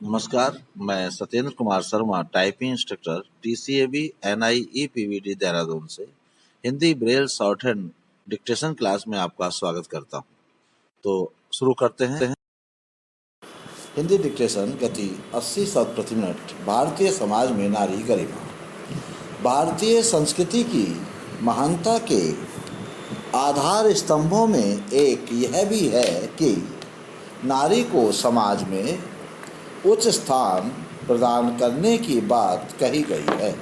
नमस्कार, मैं Satyendra Kumar Sharma, typing instructor, TCAB NIEPVD Dehradun से Hindi braille short hand dictation class में आपका स्वागत करता हूँ। तो शुरू करते हैं। हिंदी डिक्टेशन गति 80 शब्द प्रति मिनट। भारतीय समाज में नारी गरिमा। भारतीय संस्कृति की महानता के आधार स्तंभों में एक यह भी है कि नारी को समाज में उच्च स्थान प्रदान करने की बात कही गई है।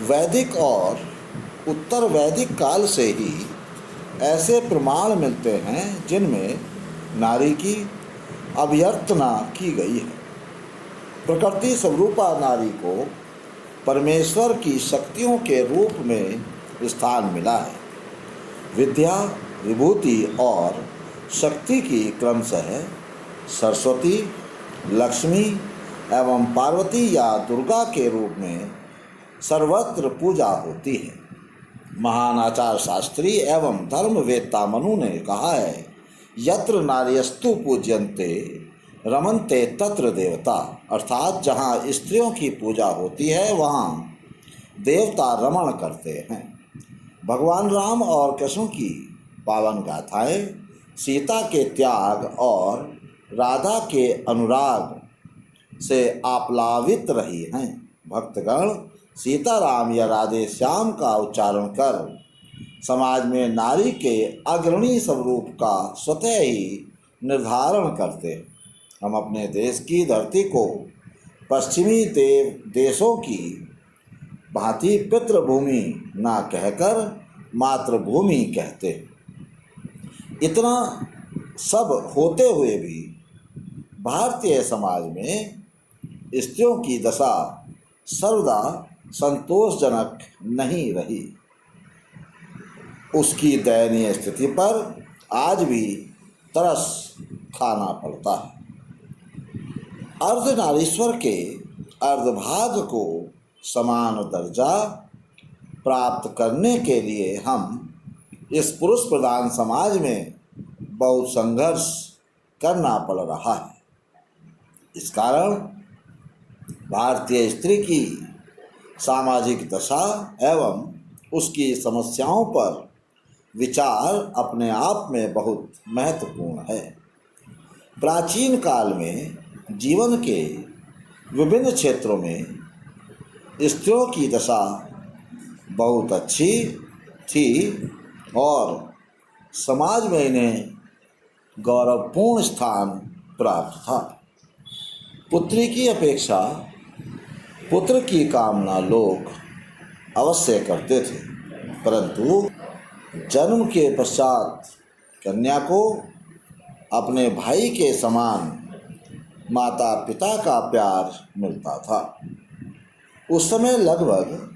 वैदिक और उत्तर वैदिक काल से ही ऐसे प्रमाण मिलते हैं जिनमें नारी की अभ्यर्थना की गई है। प्रकृति स्वरूपा नारी को परमेश्वर की शक्तियों के रूप में स्थान मिला है। विद्या, विभूति और शक्ति की क्रमशः सरस्वती, लक्ष्मी एवं पार्वती या दुर्गा के रूप में सर्वत्र पूजा होती है। महान आचार्य शास्त्री एवं धर्मवेत्ता मनु ने कहा है, यत्र नार्यस्तु पूज्यन्ते रमन्ते तत्र देवता, अर्थात जहाँ स्त्रियों की पूजा होती है वहाँ देवता रमण करते हैं। भगवान राम और कृष्ण की पावन गाथाएं सीता के त्याग और राधा के अनुराग से आप्लावित रही हैं। भक्तगण सीताराम या राधे श्याम का उच्चारण कर समाज में नारी के अग्रणी स्वरूप का स्वतः ही निर्धारण करते हैं। हम अपने देश की धरती को पश्चिमी देशों की भांति पितृभूमि ना कहकर मातृभूमि कहते हैं। इतना सब होते हुए भी भारतीय समाज में स्त्रियों की दशा सर्वदा संतोषजनक नहीं रही। उसकी दयनीय स्थिति पर आज भी तरस खाना पड़ता है। अर्धनारीश्वर के अर्धभाग को समान दर्जा प्राप्त करने के लिए हम इस पुरुष प्रधान समाज में बहुत संघर्ष करना पड़ रहा है। इस कारण भारतीय स्त्री की सामाजिक दशा एवं उसकी समस्याओं पर विचार अपने आप में बहुत महत्वपूर्ण है। प्राचीन काल में जीवन के विभिन्न क्षेत्रों में स्त्रियों की दशा बहुत अच्छी थी और समाज में इन्हें गौरवपूर्ण स्थान प्राप्त था। पुत्री की अपेक्षा पुत्र की कामना लोग अवश्य करते थे, परंतु जन्म के पश्चात कन्या को अपने भाई के समान माता पिता का प्यार मिलता था। उस समय लगभग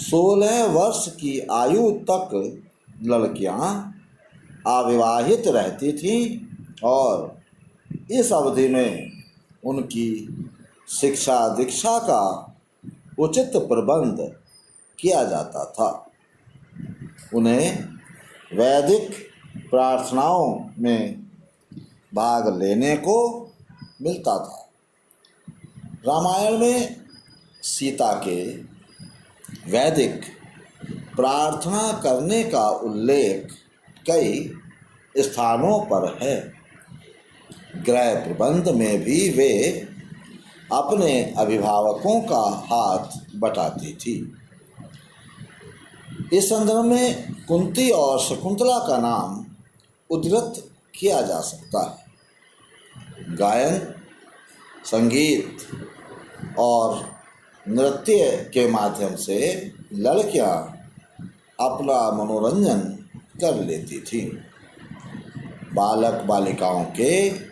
16 वर्ष की आयु तक लड़कियां अविवाहित रहती थीं और इस अवधि में उनकी शिक्षा दीक्षा का उचित प्रबंध किया जाता था। उन्हें वैदिक प्रार्थनाओं में भाग लेने को मिलता था। रामायण में सीता के वैदिक प्रार्थना करने का उल्लेख कई स्थानों पर है। गृह प्रबंध में भी वे अपने अभिभावकों का हाथ बटाती थी। इस संदर्भ में कुंती और शकुंतला का नाम उद्धृत किया जा सकता है। गायन, संगीत और नृत्य के माध्यम से लड़कियां अपना मनोरंजन कर लेती थीं। बालक बालिकाओं के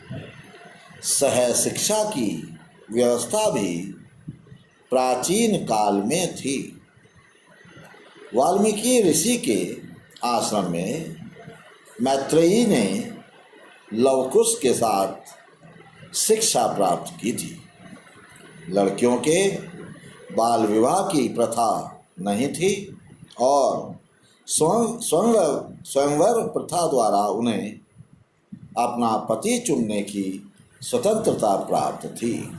सह शिक्षा की व्यवस्था भी प्राचीन काल में थी। वाल्मीकि ऋषि के आश्रम में मैत्रेयी ने लवकुश के साथ शिक्षा प्राप्त की थी। लड़कियों के बाल विवाह की प्रथा नहीं थी और स्वयंवर प्रथा द्वारा उन्हें अपना पति चुनने की स्वतंत्रता प्राप्त थी।